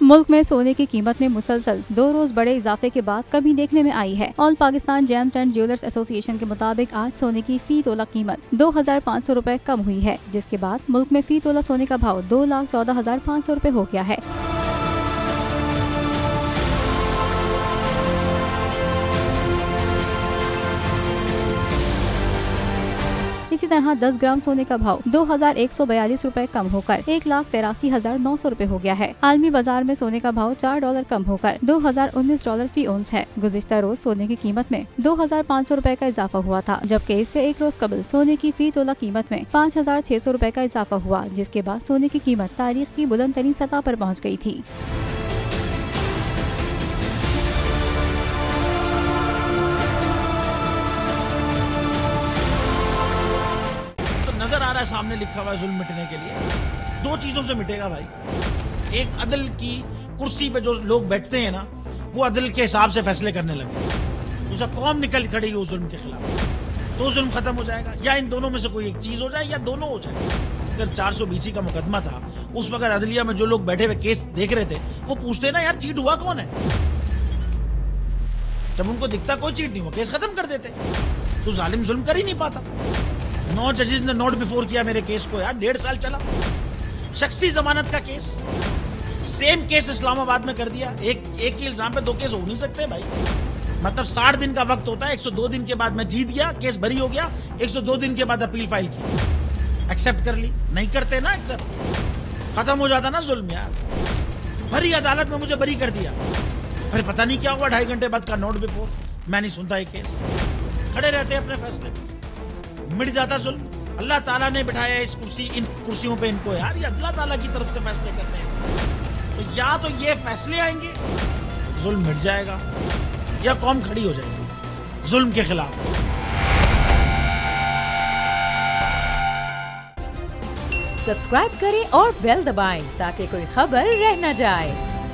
मुल्क में सोने की कीमत में मुसलसल 2 रोज बड़े इजाफे के बाद कमी देखने में आई है। All Pakistan James and jewellers association के मुताबिक आज सोने की फी तोला कीमत 2,500 रुपए कम हुई है, जिसके बाद मुल्क में फी तोला सोने का भाव 2,14,500 रुपए हो गया है। इसी तरह 10 ग्राम सोने का भाव 2,142 रुपए कम होकर 1,83,900 रुपए हो गया है। आलमी बाजार में सोने का भाव $4 कम होकर $2,019 फी औंस है। गुज़िश्ता रोज सोने की कीमत में 2,500 रुपए का इजाफा हुआ था, जबकि इससे एक रोज कबल सोने की फी तोला कीमत में 5,600 रुपए का इजाफा हुआ, जिसके बाद सोने की कीमत तारीख की बुलंद तरीन सतह पर पहुँच गयी थी। नजर आ रहा है सामने लिखा हुआ है जुल्म मिटने के लिए 2 चीजों से मिटेगा भाई। एक, अदल की कुर्सी पे जो लोग बैठते हैं ना, वो अदल के हिसाब से फैसले करने लगे। दूसरा, कौम निकल खड़ी उस जुल्म के खिलाफ, तो जुल्म खत्म हो जाएगा। या इन दोनों में से कोई एक चीज हो जाए या दोनों हो जाए। अगर 420 का मुकदमा था, उस वक्त अदलिया में जो लोग बैठे हुए केस देख रहे थे, वो पूछते ना यार चीट हुआ कौन है। जब उनको दिखता कोई चीट नहीं हुआ, केस खत्म कर देते। तो जालिम जुल्म कर ही नहीं पाता। 9 जजेस ने नोट बिफोर किया मेरे केस को यार, 1.5 साल चला। शख्सी जमानत का केस, सेम केस इस्लामाबाद में कर दिया। एक ही इल्जाम पे 2 केस हो नहीं सकते भाई। मतलब 60 दिन का वक्त होता है। 102 दिन के बाद मैं जीत गया, केस बरी हो गया। 102 दिन के बाद अपील फाइल की, एक्सेप्ट कर ली। नहीं करते ना एक्सेप्ट, खत्म हो जाता ना जुल्म यार। भरी अदालत में मुझे बरी कर दिया, फिर पता नहीं क्या हुआ 2.5 घंटे बाद का नोट बिफोर। मैं नहीं सुनता ये केस, खड़े रहते अपने फैसले पे, मिट जाता जुल्म। अल्लाह ताला ने बिठाया इन कुर्सियों पे इनको यार, ये अल्लाह ताला की तरफ से फैसले करते हैं। तो या तो ये फैसले आएंगे, जुल्म मिट जाएगा, या कौम खड़ी हो जाएगी जुल्म के खिलाफ। सब्सक्राइब करें और बेल दबाएं ताकि कोई खबर रह न जाए।